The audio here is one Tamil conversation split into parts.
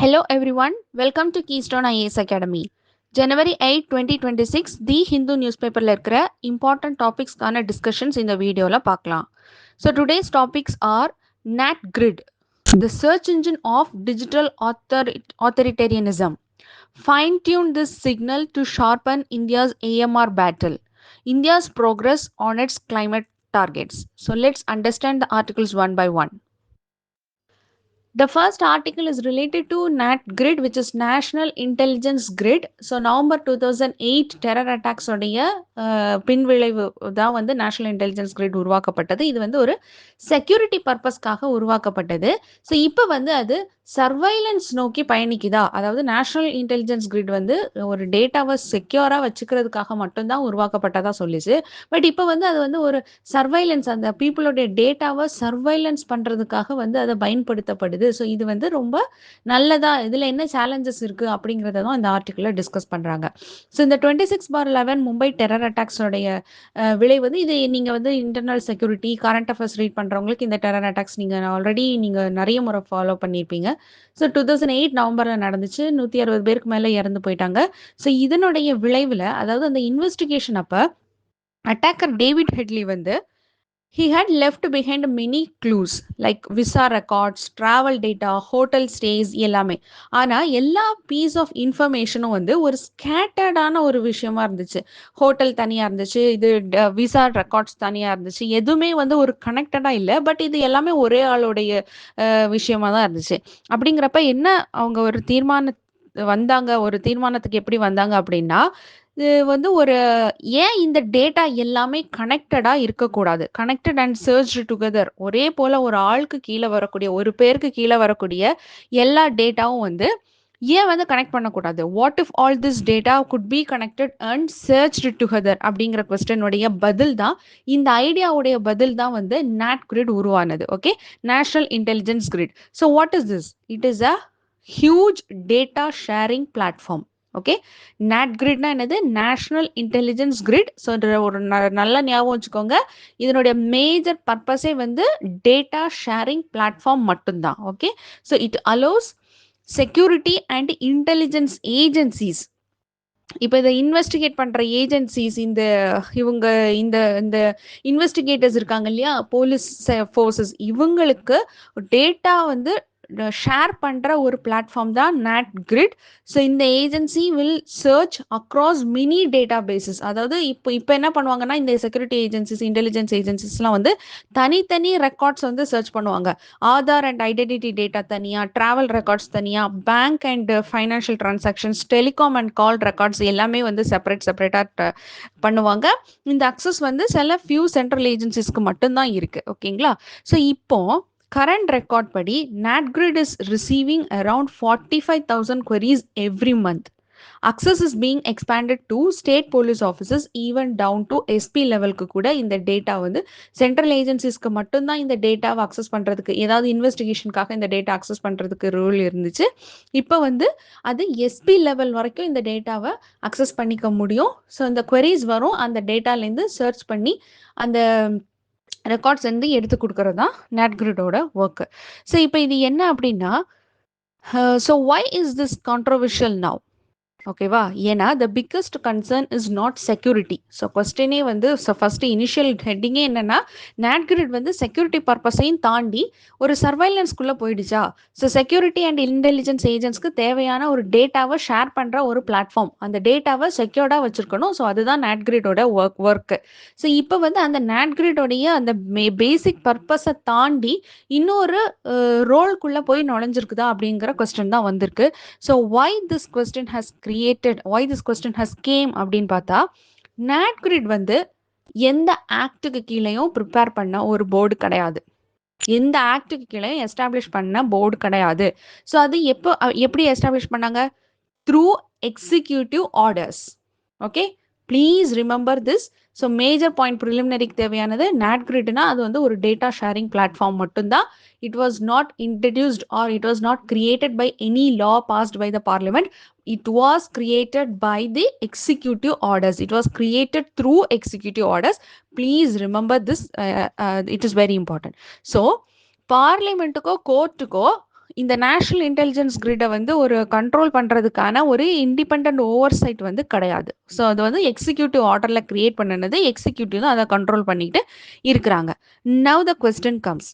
Hello everyone, welcome to Keystone IAS Academy. January 8, 2026, the Hindu news பேப்பரில் இருக்கிற இம்பார்ட்டன்ட் டாபிக்ஸ்க்கான டிஸ்கஷன்ஸ் இந்த வீடியோவில் பார்க்கலாம். So today's topics are NAT grid, the search engine of digital authoritarianism. Fine-tune this signal to sharpen India's AMR battle. India's progress on its climate targets. So let's understand the articles one by one. The first article is related to NAT grid, which is National Intelligence Grid. So November 2008 terror attacks உடைய பின்விளைவு தான் வந்து நேஷனல் இன்டெலிஜென்ஸ் கிரிட் உருவாக்கப்பட்டது. இது வந்து ஒரு செக்யூரிட்டி பர்பஸ்க்காக உருவாக்கப்பட்டது. ஸோ இப்போ வந்து அது சர்வைலன்ஸ் நோக்கி பயணிக்குதா, அதாவது நேஷனல் இன்டெலிஜென்ஸ் கிரிட் வந்து ஒரு டேட்டாவை செக்யூராக வச்சுக்கிறதுக்காக மட்டும்தான் உருவாக்கப்பட்டதா சொல்லிச்சு. பட் இப்போ வந்து அது வந்து ஒரு சர்வைலன்ஸ், அந்த பீப்புளுடைய டேட்டாவை சர்வைலன்ஸ் பண்ணுறதுக்காக வந்து அதை பயன்படுத்தப்படுது. ஸோ இது வந்து ரொம்ப நல்லதா, இதில் என்ன சேலஞ்சஸ் இருக்குது அப்படிங்கிறத தான் இந்த ஆர்டிக்கிளில் டிஸ்கஸ் பண்ணுறாங்க. ஸோ இந்த 26/11 மும்பை டெரர் அட்டாக்ஸோடைய விளைவு வந்து இது நீங்கள் வந்து internal security current affairs read பண்ணுறவங்களுக்கு இந்த டெரர் அட்டாக்ஸ் நீங்கள் நிறைய முறை ஃபாலோ பண்ணியிருப்பீங்க. ஸோ 2008 நவம்பரில் நடந்துச்சு. 160 பேருக்கு மேலே இறந்து போயிட்டாங்க. ஸோ இதனுடைய விளைவில், அதாவது அந்த இன்வெஸ்டிகேஷன் அப்போ அட்டாக்கர் டேவிட் ஹெட்லி வந்து he had left behind many clues like visa records, travel data, hotel stays எல்லாமே. ஆனால் எல்லா பீஸ் ஆஃப் இன்ஃபர்மேஷனும் வந்து ஒரு ஸ்கேட்டர்டான ஒரு விஷயமா இருந்துச்சு. ஹோட்டல் தனியாக இருந்துச்சு, இது விசா ரெக்கார்ட்ஸ் தனியாக இருந்துச்சு, எதுவுமே வந்து ஒரு கனெக்டடாக இல்லை. பட் இது எல்லாமே ஒரே ஆளுடைய விஷயமா தான் இருந்துச்சு. அப்படிங்கிறப்ப என்ன அவங்க ஒரு தீர்மானத்துக்கு எப்படி வந்தாங்க அப்படின்னா, இது வந்து ஒரு ஏன் இந்த டேட்டா எல்லாமே கனெக்டடாக இருக்கக்கூடாது, கனெக்டட் அண்ட் சர்ச்டு டுகெதர், ஒரே போல் ஒரு ஆளுக்கு கீழே வரக்கூடிய, ஒரு பேருக்கு கீழே வரக்கூடிய எல்லா டேட்டாவும் வந்து ஏன் வந்து கனெக்ட் பண்ணக்கூடாது, what if all this data could be connected and searched together அப்படிங்கிற கொஸ்டினுடைய பதில் தான், இந்த ஐடியாவுடைய பதில் தான் வந்து NAT grid உருவானது. Okay, national intelligence grid. So what is this? It is a huge data sharing platform. Okay, NAT கிரிட்னா என்னது? National intelligence grid. ஸோ ஒரு நல்ல ஞாபகம் வச்சுக்கோங்க, இதனுடைய மேஜர் பர்பஸே வந்து டேட்டா ஷேரிங் பிளாட்ஃபார்ம் மட்டும்தான். Okay, so it allows security and intelligence agencies, இப்போ இதை இன்வெஸ்டிகேட் பண்ணுற ஏஜென்சிஸ், இவங்க இந்த இந்த இன்வெஸ்டிகேட்டர்ஸ் இருக்காங்க இல்லையா, போலீஸ் ஃபோர்ஸஸ், இவங்களுக்கு டேட்டா வந்து ஷேர் பண்ணுற ஒரு பிளாட்ஃபார்ம் தான் NAT grid. ஸோ இந்த agency will search across many databases. அதாவது இப்போ என்ன பண்ணுவாங்கன்னா, இந்த செக்யூரிட்டி ஏஜென்சிஸ், இன்டெலிஜென்ஸ் ஏஜென்சிஸ்லாம் வந்து தனித்தனி ரெக்கார்ட்ஸ் வந்து சர்ச் பண்ணுவாங்க. ஆதார் அண்ட் ஐடென்டிட்டி டேட்டா தனியாக, ட்ராவல் ரெக்கார்ட்ஸ் தனியாக, bank and financial transactions, telecom and call records எல்லாமே வந்து செப்பரேட்டாக பண்ணுவாங்க. இந்த அக்சஸ் வந்து சில ஃபியூ சென்ட்ரல் ஏஜென்சிஸ்க்கு மட்டும்தான் இருக்குது. ஓகேங்களா? ஸோ இப்போ current record படி NAT grid is receiving around 45,000 queries every month. Access is being expanded to state police offices, even down to SP லெவலுக்கு கூட இந்த டேட்டா வந்து சென்ட்ரல் ஏஜென்சிஸ்க்கு மட்டும்தான் இந்த டேட்டாவை அக்சஸ் பண்ணுறதுக்கு, ஏதாவது இன்வெஸ்டிகேஷனுக்காக இந்த டேட்டா அக்சஸ் பண்ணுறதுக்கு ரூல் இருந்துச்சு. இப்போ வந்து அது SP லெவல் வரைக்கும் இந்த டேட்டாவை அக்சஸ் பண்ணிக்க முடியும். ஸோ இந்த queries வரும், அந்த டேட்டாலேருந்து சர்ச் பண்ணி அந்த ரெக்கார்ட்ஸ் வந்து எடுத்து கொடுக்கறது தான் NAT gridோட ஒர்க்கு. ஸோ இப்போ இது என்ன அப்படின்னா, so why is this controversial now? ஓகேவா? ஏன்னா the biggest concern is not security. So கொஸ்டினே வந்து ஃபஸ்ட்டு இனிஷியல் ஹெட்டிங்கே என்னென்னா, NAT grid வந்து செக்யூரிட்டி பர்பஸையும் தாண்டி ஒரு சர்வைலன்ஸ்குள்ளே போயிடுச்சா. ஸோ செக்யூரிட்டி அண்ட் இன்டெலிஜென்ஸ் ஏஜென்ட்ஸ்க்கு தேவையான ஒரு டேட்டாவை ஷேர் பண்ணுற ஒரு பிளாட்ஃபார்ம், அந்த டேட்டாவை செக்யூர்டாக வச்சுருக்கணும். ஸோ அதுதான் NAT gridோட ஒர்க்கு. ஸோ இப்போ வந்து அந்த NAT gridோடைய அந்த பேசிக் பர்பஸை தாண்டி இன்னொரு ரோல்குள்ளே போய் நுழைஞ்சிருக்குதா அப்படிங்கிற கொஸ்டின் தான் வந்திருக்கு. So why this question has came அப்படின்னு பார்த்தா, NAT grid வந்து எந்த ஆக்டுக்கு கீழேயும் ப்ரிப்பேர் பண்ண ஒரு போர்டு கிடையாது, எந்த ஆக்டுக்கு கீழேயும் எஸ்டாப்ளிஷ் பண்ண போர்டு கிடையாது. ஸோ அது எப்படி எஸ்டாப்ளிஷ் பண்ணாங்க? Through executive orders. Okay, please remember this. So major point ப்ரிலிமினரிக்கு தேவையானது, NAT gridனா அது வந்து ஒரு டேட்டா ஷேரிங் பிளாட்ஃபார்ம் மட்டும்தான். It was not introduced or it was not created by any law passed by the parliament. It was created by the executive orders. It was created through executive orders. Please remember this. It is very important. So பார்லிமெண்ட்டுக்கோ கோர்ட்டுக்கோ இந்த நேஷனல் இன்டெலிஜென்ஸ் கிரிட்டை வந்து ஒரு கண்ட்ரோல் பண்ணுறதுக்கான ஒரு இண்டிபெண்ட் ஓவர் சைட் வந்து கிடையாது. ஸோ அது வந்து எக்ஸிக்யூட்டிவ் ஆர்டரில் கிரியேட் பண்ணினது, எக்ஸிக்யூட்டிவ் தான் அதை கண்ட்ரோல் பண்ணிட்டு இருக்கிறாங்க. நவ் த கொஸ்டின் கம்ஸ்,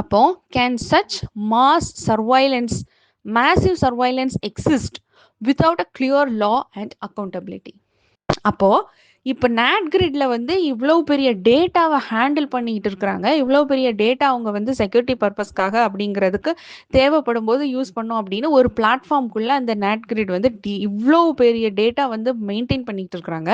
அப்போ can such massive surveillance exist without a clear law and accountability? அப்போ இப்போ நேட் கிரிட்ல வந்து இவ்வளோ பெரிய டேட்டாவை ஹேண்டில் பண்ணிட்டு இருக்கிறாங்க, இவ்வளோ பெரிய டேட்டா அவங்க வந்து செக்யூரிட்டி பர்பஸ்க்காக அப்படிங்கிறதுக்கு தேவைப்படும் போது யூஸ் பண்ணோம் அப்படின்னு ஒரு பிளாட்ஃபார்ம்குள்ள அந்த நேட் கிரிட் வந்து இவ்வளோ பெரிய டேட்டா வந்து மெயின்டைன் பண்ணிட்டு இருக்கிறாங்க.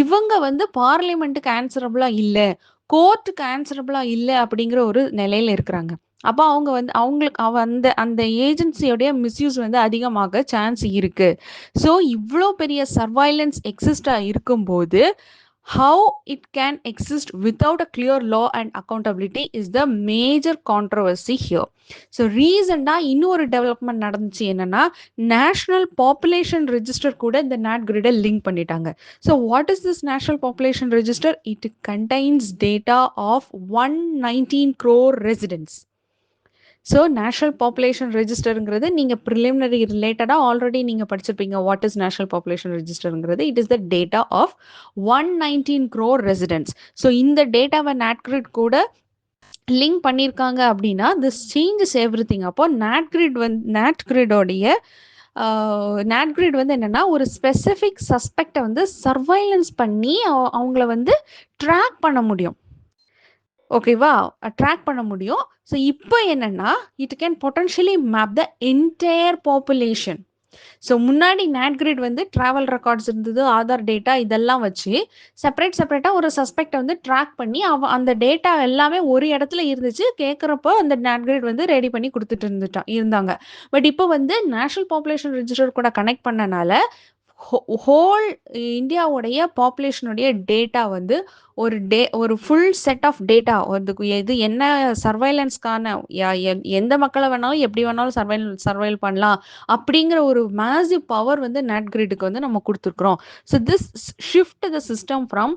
இவங்க வந்து பார்லிமெண்ட்டுக்கு ஆன்சரபிளா இல்லை, கோர்ட்டுக்கு ஆன்சரபிளா இல்லை அப்படிங்கிற ஒரு நிலையில இருக்கிறாங்க. அப்போ அவங்க வந்து அவங்களுக்கு அந்த அந்த ஏஜென்சியோடைய மிஸ்யூஸ் வந்து அதிகமாக சான்ஸ் இருக்கு. ஸோ இவ்வளோ பெரிய சர்வைலன்ஸ் எக்ஸிஸ்டாக இருக்கும்போது how it can exist without a clear law and accountability is the major controversy here. So ரீசெண்டாக இன்னொரு டெவலப்மெண்ட் நடந்துச்சு, என்னன்னா நேஷனல் பாப்புலேஷன் ரெஜிஸ்டர் கூட இந்த நேட் கிரிடை லிங்க் பண்ணிட்டாங்க. So what is this national population register? It contains data of 119 crore residents. So national population ரெஜிஸ்டருங்கிறது நீங்கள் ப்ரிலிமினரி ரிலேட்டடாக ஆல்ரெடி நீங்கள் படிச்சிருப்பீங்க. வாட் இஸ் நேஷனல் பாப்புலேஷன் ரெஜிஸ்டருங்கிறது? It is the data of 119 crore residents. So இந்த டேட்டாவை நேட்கிரிட் கூட லிங்க் பண்ணியிருக்காங்க அப்படின்னா திஸ் சேஞ்சஸ் எவ்ரி திங். அப்போ நேட்கிரிட் வந்து என்னன்னா ஒரு ஸ்பெசிஃபிக் சஸ்பெக்டை வந்து சர்வைலன்ஸ் பண்ணி அவங்கள வந்து ட்ராக் பண்ண முடியும். ஓகேவா? ட்ராக் பண்ண முடியும். ஸோ இப்போ என்னன்னா it can potentially map the entire population. So முன்னாடி நேட் கிரிட் வந்து ட்ராவல் ரெக்கார்ட்ஸ் இருந்தது, ஆதார் டேட்டா இதெல்லாம் வச்சு செப்பரேட்டாக ஒரு சஸ்பெக்டை வந்து ட்ராக் பண்ணி அந்த டேட்டா எல்லாமே ஒரு இடத்துல இருந்துச்சு. கேட்குறப்போ அந்த நேட் கிரிட் வந்து ரெடி பண்ணி கொடுத்துட்டு இருந்தாங்க. பட் இப்போ வந்து நேஷனல் பாப்புலேஷன் ரெஜிஸ்டர் கூட கனெக்ட் பண்ணனால ஹோல் இந்தியாவுடைய பாப்புலேஷனுடைய டேட்டா வந்து ஒரு ஃபுல் செட் ஆஃப் டேட்டா அதுக்கு எது என்ன சர்வைலன்ஸ்க்கான எந்த மக்களை வேணாலும் எப்படி வேணாலும் சர்வைல் பண்ணலாம் அப்படிங்கிற ஒரு மேசிவ் பவர் வந்து நேட் கிரிட்டுக்கு வந்து நம்ம கொடுத்துருக்குறோம். So this shift the system from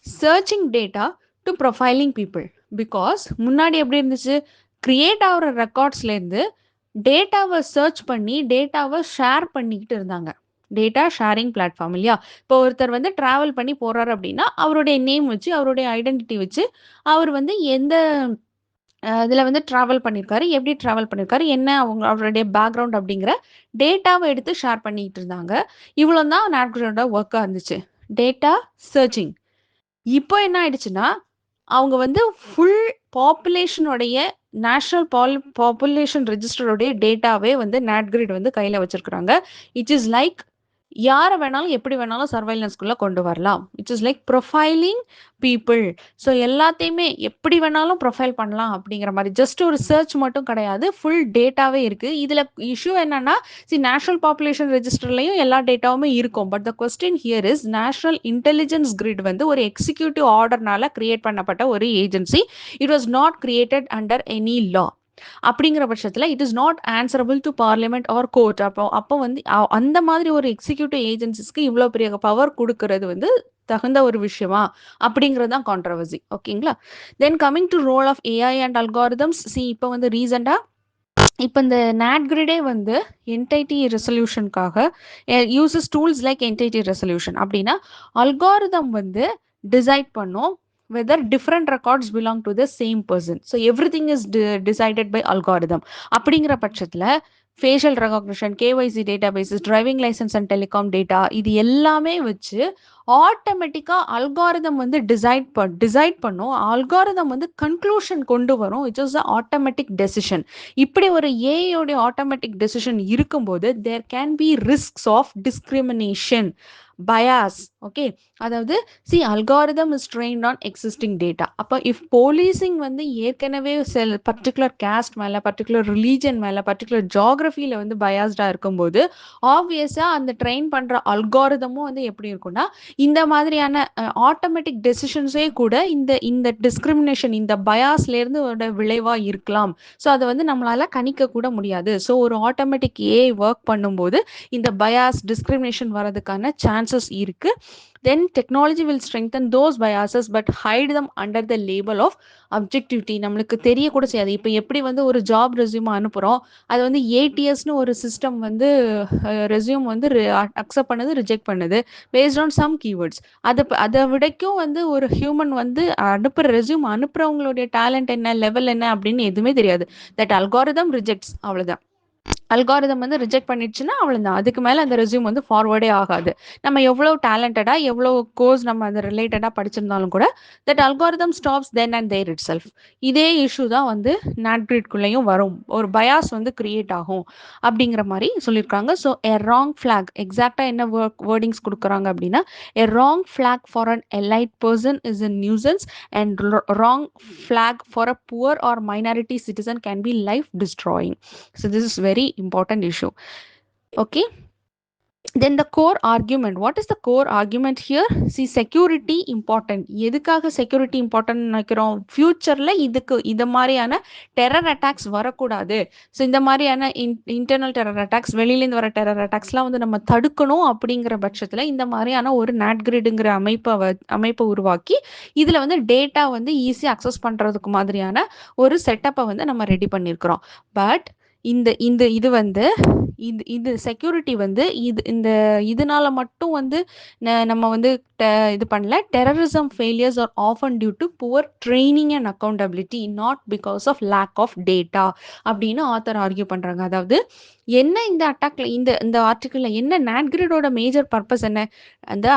searching data to profiling people. Because முன்னாடி எப்படி இருந்துச்சு, கிரியேட் ஆகிற ரெக்கார்ட்ஸ்லேருந்து டேட்டாவை சர்ச் பண்ணி டேட்டாவை ஷேர் பண்ணிக்கிட்டு இருந்தாங்க. டேட்டா ஷேரிங் பிளாட்ஃபார்ம் இல்லையா? இப்போ ஒருத்தர் வந்து ட்ராவல் பண்ணி போகிறார் அப்படின்னா அவருடைய நேம் வச்சு அவருடைய ஐடென்டிட்டி வச்சு அவர் வந்து எந்த இதில் வந்து ட்ராவல் பண்ணியிருக்காரு, எப்படி ட்ராவல் பண்ணியிருக்காரு, என்ன அவருடைய பேக்ரவுண்ட் அப்படிங்கிற டேட்டாவை எடுத்து ஷேர் பண்ணிக்கிட்டு இருந்தாங்க. இவ்வளோ தான் நேட்கிரிடோட ஒர்க்காக இருந்துச்சு, டேட்டா சர்ச்சிங். இப்போ என்ன ஆயிடுச்சுன்னா அவங்க வந்து ஃபுல் பாப்புலேஷனுடைய நேஷனல் பாப்புலேஷன் ரெஜிஸ்டருடைய டேட்டாவே வந்து நேட் கிரிட் வந்து கையில் வச்சிருக்கிறாங்க. இட் இஸ் லைக் யாரை வேணாலும் எப்படி வேணாலும் சர்வைலன்ஸ்குள்ளே கொண்டு வரலாம். It is like profiling people. So எல்லாத்தையுமே எப்படி வேணாலும் ப்ரொஃபைல் பண்ணலாம் அப்படிங்கிற மாதிரி. ஜஸ்ட் ஒரு சர்ச் மட்டும் கிடையாது, ஃபுல் டேட்டாவே இருக்குது. இதில் இஷ்யூ என்னன்னா, நேஷனல் பாப்புலேஷன் ரெஜிஸ்டர்லையும் எல்லா டேட்டாவுமே இருக்கும். But the question here is national intelligence grid வந்து ஒரு எக்ஸிக்யூட்டிவ் ஆர்டர்னால கிரியேட் பண்ணப்பட்ட ஒரு agency. It was not created under any லா. அப்படிங்கிற பட்சத்தில் it is not answerable to parliament R court. அப்போ வந்து அந்த மாதிரி ஒரு எக்ஸிக்யூட்டிவ் ஏஜென்சிஸ்க்கு இவ்வளோ பெரிய பவர் கொடுக்கறது வந்து தகுந்த ஒரு விஷயமா அப்படிங்கிறது தான் கான்ட்ரவர்சி. ஓகேங்களா? Then coming to role of AI and algorithms. இப்போ வந்து ரீசெண்டாக இப்போ இந்த நேட் கிரிடே வந்து என்டைட்டி ரெசல்யூஷனுக்காக uses tools like entity resolution. அப்படின்னா அல்காரிதம் வந்து டிசைட் பண்ணும் whether different records belong to the same person. So everything is decided by algorithm. அப்படிங்கிற பட்சத்தில் facial recognition, KYC databases, driving licence and telecom data இது எல்லாமே வச்சு ஆட்டோமேட்டிக்காக அல்காரிதம் வந்து டிசைட் பண்ணும். அல்காரிதம் வந்து கன்க்ளூஷன் கொண்டு வரும். It is a automatic decision. இப்படி ஒரு ஏஐயோடைய ஆட்டோமேட்டிக் டெசிஷன் இருக்கும்போது there can be risks of discrimination, bias. Okay, அதாவது algorithm is trained on existing data. அப்போ இஃப் போலீசிங் வந்து ஏற்கனவே பர்டிகுலர் கேஸ்ட் மேலே, பர்டிகுலர் ரிலீஜன் மேலே, பர்டிகுலர் ஜியாகிரஃபியில் வந்து பயாஸ்டாக இருக்கும்போது ஆப்வியஸாக அந்த ட்ரெயின் பண்ணுற அல்காரிதமும் வந்து எப்படி இருக்கும்னா இந்த மாதிரியான ஆட்டோமேட்டிக் டெசிஷன்ஸே கூட இந்த டிஸ்கிரிமினேஷன், இந்த பயாஸ்லேருந்து விளைவாக இருக்கலாம். ஸோ அதை வந்து நம்மளால் கணிக்க கூட முடியாது. ஸோ ஒரு ஆட்டோமேட்டிக் ஏஐ ஒர்க் பண்ணும்போது இந்த பயாஸ், டிஸ்கிரிமினேஷன் வரதுக்கான சான்ஸ் சான்சஸ் இருக்கு. Then technology will strengthen those biases but hide them under the label of objectivity. நம்மளுக்கு தெரியக்கூட செய்யாது. இப்போ எப்படி வந்து ஒரு ஜாப் ரெஸ்யூம் அனுப்புகிறோம், அது வந்து ஏடிஎஸ்னு ஒரு சிஸ்டம் வந்து ரெஸ்யூம் வந்து அக்செப்ட் பண்ணுது, ரிஜெக்ட் பண்ணுது பேஸ்ட் ஆன் சம் கீவேர்ட்ஸ். அதை விடைக்கும் வந்து ஒரு ஹியூமன் வந்து அனுப்புகிற ரெஸ்யூம் அனுப்புகிறவங்களுடைய டேலண்ட் என்ன, லெவல் என்ன அப்படின்னு எதுவுமே தெரியாது. தட் அல்காரிதம் ரிஜெக்ட்ஸ், அவ்வளோதான். அல்காரிதம் வந்து ரிஜெக்ட் பண்ணிடுச்சுன்னா அவ்வளோதான். அதுக்கு மேலே அந்த ரெஸ்யூம் வந்து ஃபார்வர்டே ஆகாது. நம்ம எவ்வளோ டேலண்டடாக எவ்வளோ கோர்ஸ் நம்ம அதை ரிலேட்டடாக படிச்சிருந்தாலும் கூட that algorithm stops then and there itself. இதே இஷ்யூ தான் வந்து நாட்கிரிட்குள்ளேயும் வரும். ஒரு பயாஸ் வந்து கிரியேட் ஆகும் அப்படிங்கிற மாதிரி சொல்லியிருக்காங்க. ஸோ எ ராங் ஃபிளாக், எக்ஸாக்டாக என்ன வேர்டிங்ஸ் கொடுக்குறாங்க அப்படின்னா, a wrong flag for an elite person is a nuisance and wrong flag for a poor or minority citizen can be life destroying. So this is very important issue. Okay. Then the core argument. What is the core argument here? See, security important. எதுக்காக security important நினைக்கிறோம்? ஃபியூச்சரில் இது மாதிரியான டெரர் அட்டாக்ஸ் வரக்கூடாது. ஸோ இந்த மாதிரியான இன்டர்னல் டெரர் அட்டாக்ஸ், வெளியிலேருந்து வர டெரர் அட்டாக்ஸ்லாம் வந்து நம்ம தடுக்கணும். அப்படிங்கிற பட்சத்தில் இந்த மாதிரியான ஒரு நாட்கிரிடுங்கிற அமைப்பை உருவாக்கி இதில் வந்து டேட்டா வந்து ஈஸியாக அக்சஸ் பண்ணுறதுக்கு மாதிரியான ஒரு செட்டப்பை வந்து நம்ம ரெடி பண்ணியிருக்கிறோம். பட் இது வந்து இது செக்யூரிட்டி வந்து இதனால மட்டும் வந்து நம்ம வந்து இது பண்ணல. Terrorism failures are often due to poor training and accountability, not because of lack of data அப்படின்னு ஆத்தர் ஆர்கியூ பண்ணுறாங்க. அதாவது என்ன இந்த அட்டாக்ல இந்த ஆர்டிக்கிளில் என்ன நாட்கிரிடோட மேஜர் பர்பஸ் என்ன,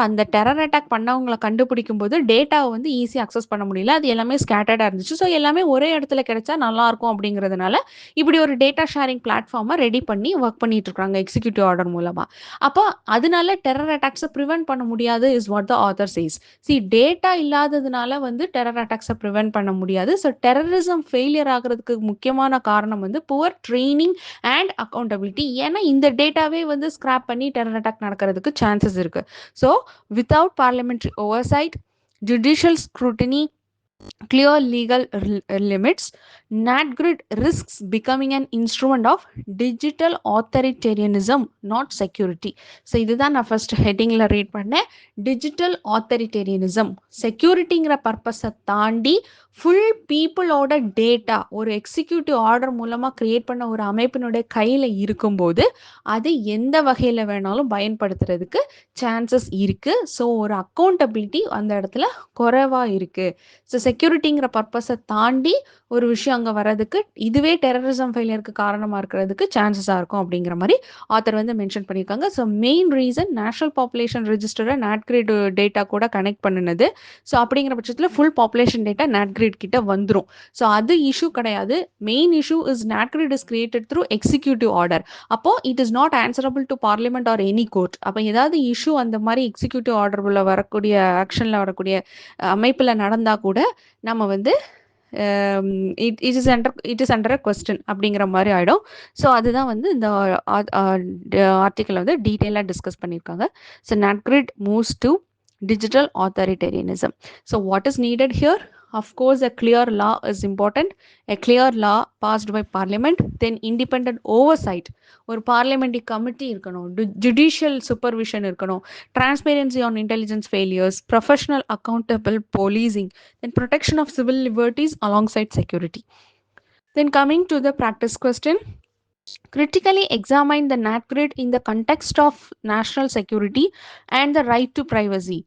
அந்த டெரர் அட்டாக் பண்ணவங்களை கண்டுபிடிக்கும் போது டேட்டாவை வந்து ஈஸியாக அக்சஸ் பண்ண முடியல, அது எல்லாமே ஸ்கேட்டர்டாக இருந்துச்சு. ஸோ எல்லாமே ஒரே இடத்துல கிடைச்சா நல்லாயிருக்கும் அப்படிங்கிறதுனால இப்படி ஒரு டேட்டா ஷேரிங் பிளாட்ஃபார்மை ரெடி பண்ணி ஒர்க் பண்ணிட்டு இருக்காங்க எக்ஸிக்யூட்டிவ் ஆர்டர் மூலமாக. அப்போ அதனால டெரர் அட்டாக்ஸை ப்ரிவென்ட் பண்ண முடியாது is what the author says. See, data இல்லாததுனால வந்து டெரர் அட்டாக்ஸை ப்ரிவென்ட் பண்ண முடியாது. ஸோ டெரரிசம் ஃபெயிலியர் ஆகிறதுக்கு முக்கியமான காரணம் வந்து புவர் ட்ரைனிங் அண்ட் அக்கௌண்டபிலிட்டி. ஏன்னா இந்த டேட்டாவே வந்து ஸ்கிராப் பண்ணி டெரர் அட்டாக் நடக்கிறதுக்கு சான்சஸ் இருக்கு. So without parliamentary oversight, judicial scrutiny, clear legal limits, NatGrid risks becoming an instrument of digital authoritarianism, not security. So இதுதான் நான் ஃபர்ஸ்ட் ஹெட்டிங்ல ரீட் பண்ணேன். டிஜிட்டல் ஆத்தரிட்டேரியனிசம், செக்யூரிட்டிங்கிற பர்பஸை தாண்டி ஃபுல் பீப்புளோட டேட்டா ஒரு எக்ஸிக்யூட்டிவ் ஆர்டர் மூலமாக கிரியேட் பண்ண ஒரு அமைப்பினுடைய கையில் இருக்கும்போது அது எந்த வகையில் வேணாலும் பயன்படுத்துறதுக்கு சான்சஸ் இருக்குது. ஸோ ஒரு அக்கௌண்டபிலிட்டி அந்த இடத்துல குறைவாக இருக்குது. ஸோ செக்யூரிட்டிங்கிற பர்பஸை தாண்டி ஒரு விஷயம் அங்கே வர்றதுக்கு இதுவே டெரரிசம் ஃபெயிலியருக்கு காரணமாக இருக்கிறதுக்கு சான்சஸாக இருக்கும் அப்படிங்கிற மாதிரி ஆத்தர் வந்து மென்ஷன் பண்ணியிருக்காங்க. So main reason national population ரெஜிஸ்டரை நாட்கிரிட் டேட்டா கூட கனெக்ட் பண்ணினது. ஸோ அப்படிங்கிற பட்சத்தில் ஃபுல் பாப்புலேஷன் டேட்டா நாட்கிரிட் கிட்ட வந்துடும். ஸோ அது இஷ்யூ கிடையாது. Main issue is NATGRID is created through executive order. அப்போ it is not answerable to parliament or any court. அப்போ ஏதாவது இஷ்யூ அந்த மாதிரி எக்ஸிக்யூட்டிவ் ஆர்டரில் வரக்கூடிய ஆக்ஷனில் வரக்கூடிய அமைப்பில் நடந்தால் கூட நம்ம வந்து it is under a question அப்படிங்கிற மாதிரி ஆகிடும். ஸோ அதுதான் வந்து இந்த ஆர்டிக்கல் வந்து டீட்டெயிலாக டிஸ்கஸ் பண்ணியிருக்காங்க. So NATGRID moves to digital authoritarianism. So what is needed here? Of course, a clear law is important. A clear law passed by parliament, then independent oversight. ஒரு parliamentary committee இருக்கணும், judicial supervision இருக்கணும், transparency on intelligence failures, professional accountable policing, then protection of civil liberties alongside security. Then coming to the practice question, critically examine the NatGrid in the context of national security and the right to privacy.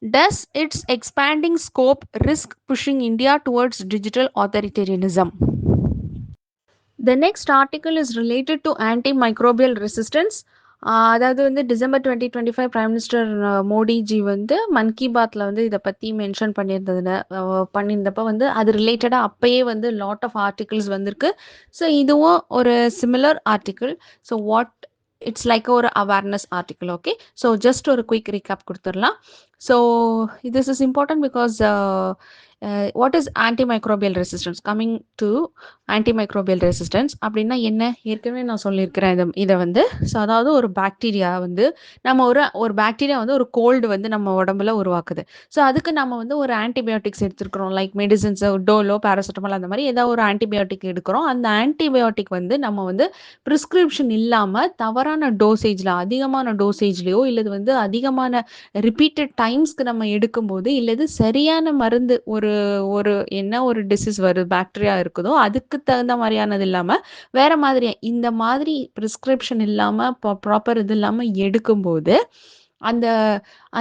Does its expanding scope risk pushing India towards digital authoritarianism? The next article is related to antimicrobial resistance. அதாவது வந்து டிசம்பர் 2025 பிரைம் மினிஸ்டர் மோடிஜி வந்து மன் கி பாத்தில் வந்து இதை பற்றி மென்ஷன் பண்ணியிருந்தப்போ வந்து அது ரிலேட்டடாக அப்பயே வந்து லாட் ஆஃப் ஆர்டிகிள்ஸ் வந்திருக்கு. ஸோ இதுவும் ஒரு similar article. So what it's like ஒரு awareness article. Okay, so just ஒரு குயிக் ரீகேப் கொடுத்துடலாம். So this is important because what is antimicrobial resistance? Coming to antimicrobial resistance அப்படின்னா என்ன? ஏற்கனவே நான் சொல்லியிருக்கிறேன் இதை வந்து. ஸோ அதாவது ஒரு பாக்டீரியா வந்து நம்ம ஒரு பாக்டீரியா வந்து ஒரு கோல்டு வந்து நம்ம உடம்புல உருவாக்குது. ஸோ அதுக்கு நம்ம வந்து ஒரு ஆன்டிபயோட்டிக்ஸ் எடுத்துருக்கிறோம். லைக் மெடிசின்ஸ், டோலோ, பேராசிட்டமால், அந்த மாதிரி ஏதாவது ஒரு ஆன்டிபயோட்டிக் எடுக்கிறோம். அந்த ஆன்டிபயோட்டிக் வந்து நம்ம வந்து ப்ரிஸ்கிரிப்ஷன் இல்லாமல் தவறான டோசேஜில், அதிகமான டோசேஜ்லேயோ இல்லது வந்து அதிகமான ரிப்பீட்டட் டைம்ஸ்க்கு நம்ம எடுக்கும்போது, இல்லது சரியான மருந்து ஒரு ஒரு என்ன ஒரு டிசீஸ் வருது, பாக்டீரியா இருக்குதோ அதுக்கு தகுந்த மாதிரியானது இல்லாம, வேற மாதிரி இந்த மாதிரி பிரிஸ்கிரிப்ஷன் இல்லாம ப்ராப்பர் இது இல்லாம எடுக்கும்போது, அந்த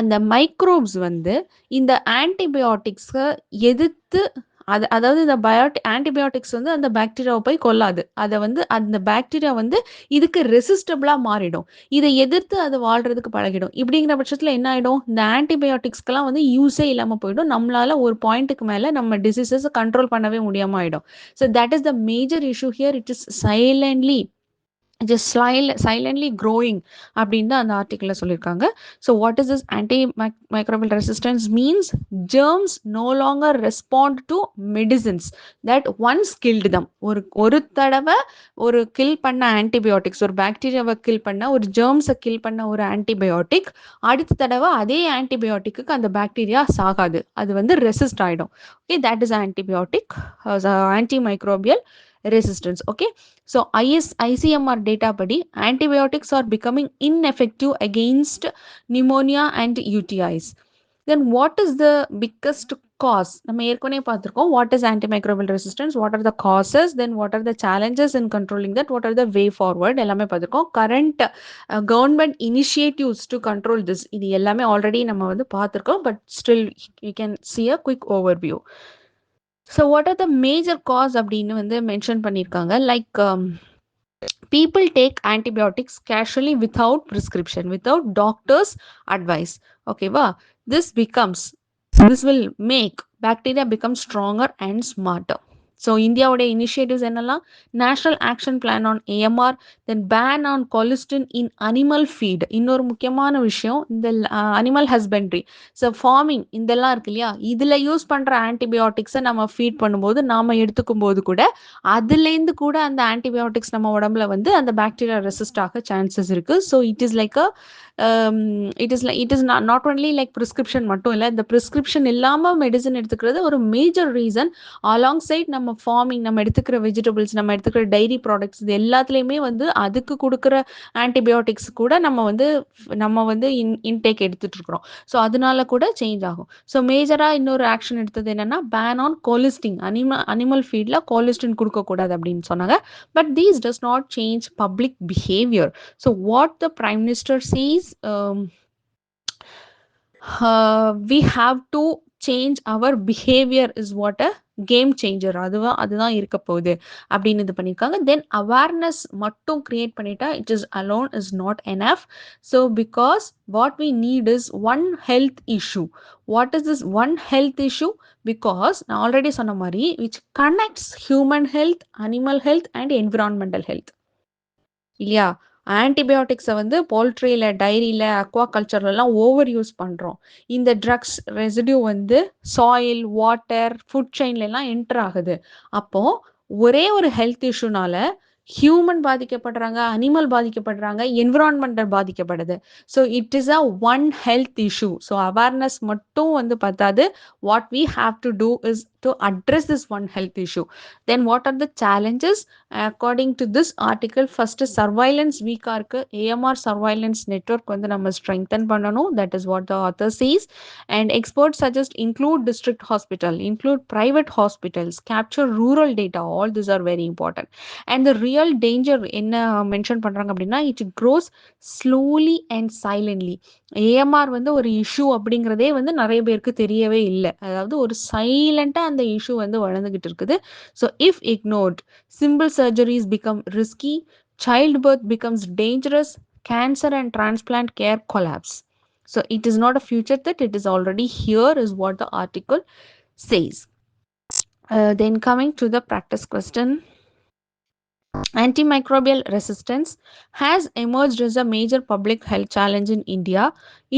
அந்த மைக்ரோப்ஸ் வந்து இந்த ஆன்டிபயோட்டிக்ஸ எதிர்த்து அதாவது இந்த ஆன்டிபயோட்டிக்ஸ் வந்து அந்த பாக்டீரியாவை போய் கொல்லாது. அத வந்து அந்த பாக்டீரியா வந்து இதுக்கு ரெசிஸ்டபிளா மாறிடும். இதை எதிர்த்து அது வாழ்றதுக்கு பழகிடும். இப்படிங்கிற பட்சத்துல என்ன ஆயிடும்? இந்த ஆன்டிபயோட்டிக்ஸ்க்கெல்லாம் வந்து யூஸே இல்லாம போயிடும். நம்மளால ஒரு பாயிண்ட்டுக்கு மேல நம்ம டிசீசஸ கண்ட்ரோல் பண்ணவே முடியாம ஆயிடும். So that is the major issue here. It is silently just silently growing அப்படின்னு தான் அந்த ஆர்டிக்கிளில் சொல்லியிருக்காங்க. ஸோ வாட் இஸ் திஸ் antimicrobial resistance means? germs no longer respond to medicines that once killed them. ஒரு தடவை ஒரு கில் பண்ண ஆன்டிபயோட்டிக்ஸ், ஒரு பாக்டீரியாவை கில் பண்ண, ஒரு ஜெர்ம்ஸை கில் பண்ண ஒரு ஆன்டிபயோட்டிக் அடுத்த தடவை அதே ஆன்டிபயோட்டிக்கு அந்த பாக்டீரியா சாகாது. அது வந்து ரெசிஸ்ட் ஆகிடும். Okay, that is antibiotic antimicrobial resistance. Okay, so ICMR data படி antibiotics are becoming ineffective against pneumonia and UTIs. Then what is the biggest cause? நம்ம ஏற்கனவே பார்த்திருக்கோம். What is antimicrobial resistance? What are the causes? Then what are the challenges in controlling that? What are the way forward? எல்லாமே பார்த்திருக்கோம். Current government initiatives to control this, இது எல்லாமே ஆல்ரெடி நம்ம வந்து பார்த்திருக்கோம். But still you can see a quick overview. So what are the major cause அப்படின்னு வந்து மென்ஷன் பண்ணியிருக்காங்க. Like people take antibiotics casually without prescription, without doctor's advice. Okay va, this will make bacteria become stronger and smarter. So இந்தியாவுடைய இனிஷியேட்டிவ்ஸ் என்னெல்லாம்? National action plan on AMR, then ban on colistin in animal feed. இன்னொரு முக்கியமான விஷயம், இந்த அனிமல் ஹஸ்பண்ட்ரி, ஸோ ஃபார்மிங், இதெல்லாம் இருக்கு இல்லையா, இதில் யூஸ் பண்ணுற ஆன்டிபயோட்டிக்ஸை நம்ம ஃபீட் பண்ணும்போது, நாம் எடுத்துக்கும் போது கூட அதுலேருந்து கூட அந்த ஆன்டிபயோட்டிக்ஸ் நம்ம உடம்புல வந்து அந்த பாக்டீரியா ரெசிஸ்ட் ஆக சான்சஸ் இருக்குது. So it is like it is not only like prescription மட்டும் இல்லை, இந்த ப்ரிஸ்கிரிப்ஷன் இல்லாமல் மெடிசன் எடுத்துக்கிறது ஒரு மேஜர் ரீசன். அலாங் சைட் நம்ம ஃபார்மிங், நம்ம எடுத்துக்கிற வெஜிடபிள்ஸ், நம்ம எடுத்துக்கிற டைரி ப்ராடக்ட்ஸ், இது எல்லாத்துலேயுமே வந்து அதுக்கு கொடுக்குற ஆன்டிபயோட்டிக்ஸ் கூட நம்ம வந்து இன்டேக் எடுத்துட்டு இருக்கிறோம். ஸோ அதனால கூட சேஞ்ச் ஆகும். ஸோ மேஜராக இன்னொரு ஆக்ஷன் எடுத்தது என்னன்னா, பேன் ஆன் கோலிஸ்டின். அனிமல் ஃபீட்ல கோலிஸ்டின் கொடுக்கக்கூடாது அப்படின்னு சொன்னாங்க. But these does not change public behaviour. So what the prime minister sees, we have to change our behavior is what a game changer. அதுதான் இருக்க போகுது அப்படின்னு இது பண்ணியிருக்காங்க. தென் அவேர்னஸ் மட்டும் கிரியேட் பண்ணிட்டா it is alone is not enough. So because what we need is one health issue. What is this one health issue? Because நான் ஆல்ரெடி சொன்ன மாதிரி which connects human health, animal health and environmental health இல்லையா? ஆன்டிபயோட்டிக்ஸை வந்து போல்ட்ரியில், டைரியில், அக்வா கல்ச்சர்லாம் ஓவர் யூஸ் பண்ணுறோம். இந்த ட்ரக்ஸ் ரெசிடியூ வந்து சாயில், வாட்டர், ஃபுட் செயின்லாம் என்டர் ஆகுது. அப்போது ஒரே ஒரு ஹெல்த் இஷ்யூனால ஹியூமன் பாதிக்கப்படுறாங்க, அனிமல் பாதிக்கப்படுறாங்க, என்விரான்மெண்டல் பாதிக்கப்படுது. So it is a one health issue. So awareness மட்டும் வந்து பார்த்தாது. What we have to do is to address this one health issue. Then what are the challenges? According to this article, first surveillance வீக்காக இருக்குது. AMR சர்வைலன்ஸ் நெட்வொர்க் வந்து நம்ம ஸ்ட்ரெங்தன் பண்ணணும். That is what the author sees. And experts suggest include district hospital, include private hospitals, capture rural data. All these are very important. And the real danger என்ன மென்ஷன் பண்ணுறாங்க அப்படின்னா, it cross slowly and silently. AMR வந்து ஒரு இஷ்யூ அப்படிங்கிறதே வந்து நிறைய பேருக்கு தெரியவே இல்லை. அதாவது ஒரு சைலண்ட்டாக அந்த இஷ்யூ வந்து வளர்ந்துக்கிட்டு இருக்குது. So if ignored, simple surgeries become risky, childbirth becomes dangerous, cancer and transplant care collapse. So it is not a future threat, it is already here is what the article says. Then coming to the practice question. Antimicrobial resistance has emerged as a major public health challenge in India.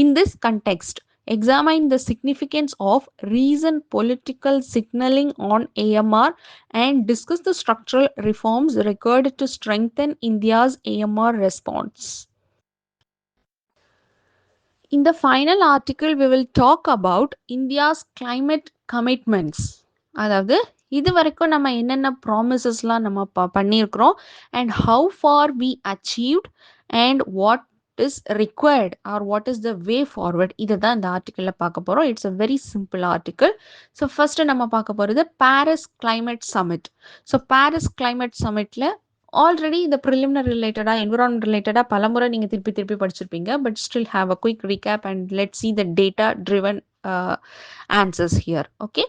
In this context, examine the significance of recent political signaling on AMR, and discuss the structural reforms required to strengthen India's AMR response. In the final article, we will talk about India's climate commitments. அதாவது இது வரைக்கும் நம்ம என்னென்ன ப்ராமிசஸ்லாம் நம்ம பண்ணியிருக்கிறோம் and how far we achieved and what is required or what is the way forward, இதை தான் இந்த ஆர்டிக்கலில் பார்க்க போகிறோம். It's a very simple article. So first நம்ம பார்க்க போகிறது Paris climate summit. So Paris climate சமிட்டில் ஆல்ரெடி இந்த ப்ரிலிமினரி ரிலேட்டடாக என்விரான்மெண்ட் ரிலேட்டடாக பலமுறை நீங்கள் திருப்பி திருப்பி படிச்சிருப்பீங்க. But still have a quick recap and let see the data driven answers here. Okay,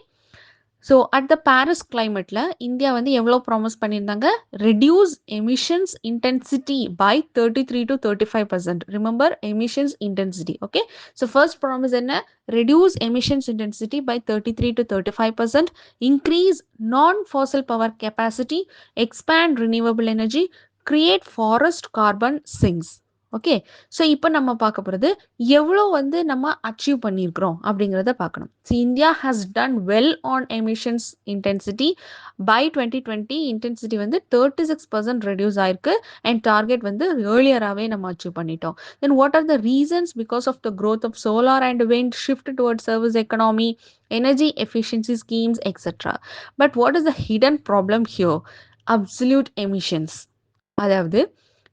so at the Paris கிளைமேட்டில் இந்தியா வந்து எவ்வளோ ப்ராமிஸ் பண்ணியிருந்தாங்க? Reduce emissions intensity by 33 to 35%. Remember emissions intensity. Okay, so first promise என்ன? Reduce emissions intensity by 33 to 35%, increase non fossil power capacity, expand renewable energy, create forest carbon sinks. Okay, so இப்போ நம்ம பார்க்க போகிறது எவ்வளோ வந்து நம்ம அச்சீவ் பண்ணியிருக்கிறோம் அப்படிங்கிறத பார்க்கணும். So India has done well on emissions intensity. By 2020 intensity வந்து 36% ரெடியூஸ் ஆயிருக்கு அண்ட் டார்கெட் வந்து ஏர்லியராகவே நம்ம அச்சீவ் பண்ணிட்டோம். Then what are the reasons? Because of the growth of solar and wind, shift towards service economy, energy efficiency schemes, etc. But what is the hidden problem here? Absolute emissions. அதாவது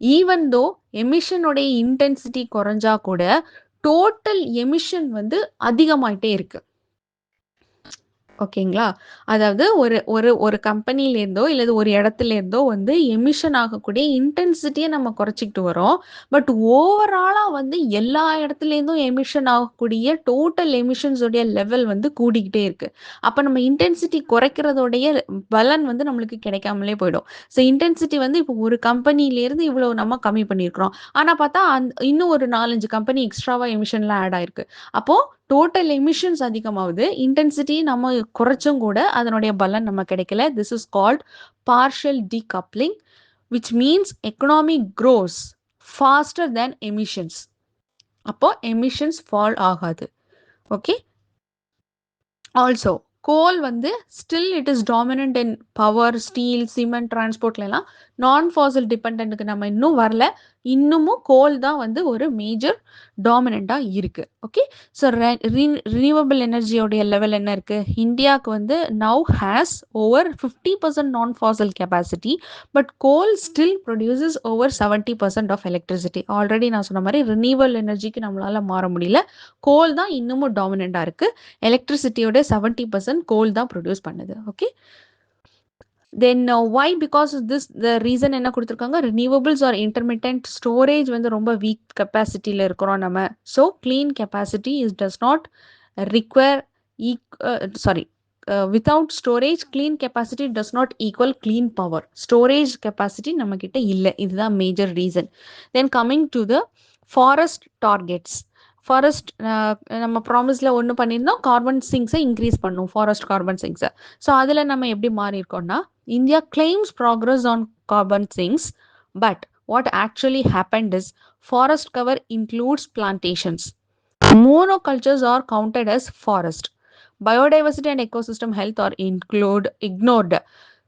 ஈவன் தோ எமிஷனுடைய இன்டென்சிட்டி குறைஞ்சா கூட டோட்டல் எமிஷன் வந்து அதிகமாயிட்டே இருக்கு. ஓகேங்களா? அதாவது ஒரு ஒரு ஒரு கம்பெனிலேருந்தோ இல்லது ஒரு இடத்துலேருந்தோ வந்து எமிஷன் ஆகக்கூடிய இன்டென்சிட்டியை நம்ம குறைச்சிக்கிட்டு வரோம். பட் ஓவராலாக வந்து எல்லா இடத்துலேருந்தும் எமிஷன் ஆகக்கூடிய டோட்டல் எமிஷன்ஸோடைய லெவல் வந்து கூடிக்கிட்டே இருக்கு. அப்போ நம்ம இன்டென்சிட்டி குறைக்கிறதோடைய பலன் வந்து நம்மளுக்கு கிடைக்காமலே போயிடும். ஸோ இன்டென்சிட்டி வந்து இப்போ ஒரு கம்பெனிலேருந்து இவ்வளோ நம்ம கம்மி பண்ணியிருக்கிறோம். ஆனால் பார்த்தா இன்னும் ஒரு 4-5 கம்பெனி எக்ஸ்ட்ராவாக எமிஷன்லாம் ஆட் ஆயிருக்கு. அப்போது டோட்டல் எமிஷன்ஸ் அதிகமாகுது, இன்டென்சிட்டி நம்ம குறைச்சும் கூட அதனுடைய பலன் நம்ம கிடைக்கல. This is called partial decoupling, which means economy grows faster than emissions. அப்போ எமிஷன்ஸ் ஃபால் ஆகாது. ஓகே, ஆல்சோ கோல் வந்து still it is dominant in power, steel, cement, டிரான்ஸ்போர்ட்லாம். நான் ஃபாசில் டிபெண்ட்டுக்கு நம்ம இன்னும் வரல. இன்னமும் கோல் தான் வந்து ஒரு மேஜர் டாமினண்ட்டாக இருக்குது. ஓகே, ஸோ ரினியூவபிள் எனர்ஜியோடைய லெவல் என்ன இருக்குது? இந்தியாவுக்கு வந்து now has over 50% non fossil capacity, but coal still produces over 70% of electricity. Already நான் சொன்ன மாதிரி ரினியூவபிள் எனர்ஜிக்கு நம்மளால் மாற முடியல. கோல் தான் இன்னமும் டாமினண்ட்டாக இருக்குது. எலக்ட்ரிசிட்டியோட 70% கோல் தான் ப்ரொடியூஸ் பண்ணுது. Okay, then why? Because this the reason என்ன கொடுத்துருக்காங்க? ரினியூவபிள்ஸ் ஆர் இன்டர்மிட்டன்ட் ஸ்டோரேஜ் வந்து ரொம்ப வீக் கெப்பாசிட்டியில் இருக்கிறோம் நம்ம. So clean capacity is does not require sorry without storage clean capacity does not equal clean power. Storage capacity நம்ம கிட்ட இல்லை. இதுதான் major reason. Then coming to the forest targets. Forest நம்ம ப்ராமிஸில் ஒன்று பண்ணியிருந்தோம், கார்பன் சிங்ஸை இன்க்ரீஸ் பண்ணும், ஃபாரஸ்ட் கார்பன் சிங்ஸை. ஸோ அதில் நம்ம எப்படி மாறி இருக்கோம்னா, India claims progress on carbon sinks, but what actually happened is forest cover includes plantations. Monocultures are counted as forest. Biodiversity and ecosystem health are ignored.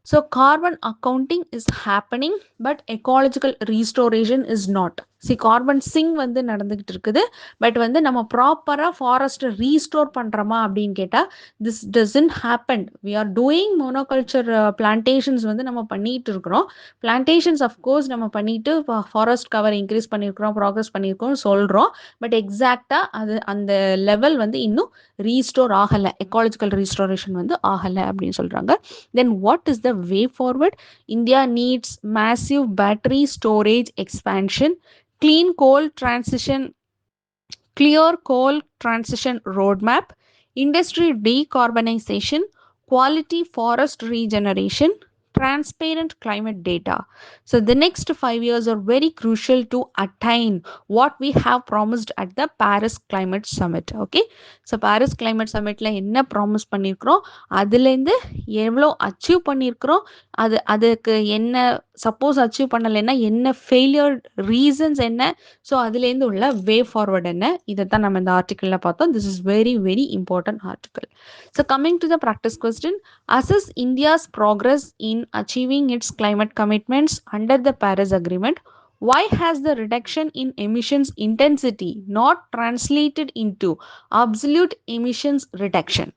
So carbon accounting is happening, but ecological restoration is not. See, carbon sink வந்து நடந்துகிட்டு இருக்குது, பட் வந்து நம்ம ப்ராப்பராக ஃபாரஸ்ட்டை ரீஸ்டோர் பண்ணுறோமா அப்படின்னு கேட்டால் this doesn't happen. We are doing monoculture plantations வந்து நம்ம பண்ணிட்டு இருக்கிறோம். பிளான்டேஷன்ஸ் அஃப்கோர்ஸ் நம்ம பண்ணிட்டு ஃபாரஸ்ட் கவர் இன்க்ரீஸ் பண்ணியிருக்கிறோம், ப்ராக்ரஸ் பண்ணியிருக்கோம் சொல்கிறோம். பட் எக்ஸாக்டாக அது அந்த லெவல் வந்து இன்னும் ரீஸ்டோர் ஆகலை, எக்காலஜிக்கல் ரீஸ்டோரேஷன் வந்து ஆகலை அப்படின்னு சொல்கிறாங்க. Then what is the way forward? India needs massive battery storage expansion, clean coal transition, clear coal transition roadmap, industry decarbonization, quality forest regeneration, transparent climate data. So the next 5 years are very crucial to attain what we have promised at the Paris Climate Summit. Okay, so Paris climate சமிட்ல என்ன ப்ராமிஸ் பண்ணியிருக்கிறோம், அதுலேருந்து எவ்வளோ அச்சீவ் பண்ணியிருக்கிறோம், அதுக்கு என்ன சப்போஸ் அச்சீவ் பண்ணலைன்னா என்ன ஃபெயிலியர் ரீசன்ஸ் என்ன, ஸோ அதுலேருந்து உள்ள வே ஃபார்வர்ட் என்ன, இதை தான் நம்ம இந்த ஆர்டிக்கிளில் பார்த்தோம். This is very very important article. So coming to the practice question, assess India's progress in achieving its climate commitments under the Paris Agreement. Why has the reduction in emissions intensity not translated into absolute emissions reduction?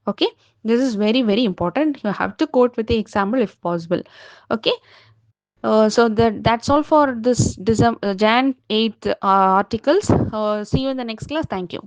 Okay, this is very very important. You have to quote with the example if possible. Okay, so that's all for this Jan 8th articles. See you in the next class. Thank you.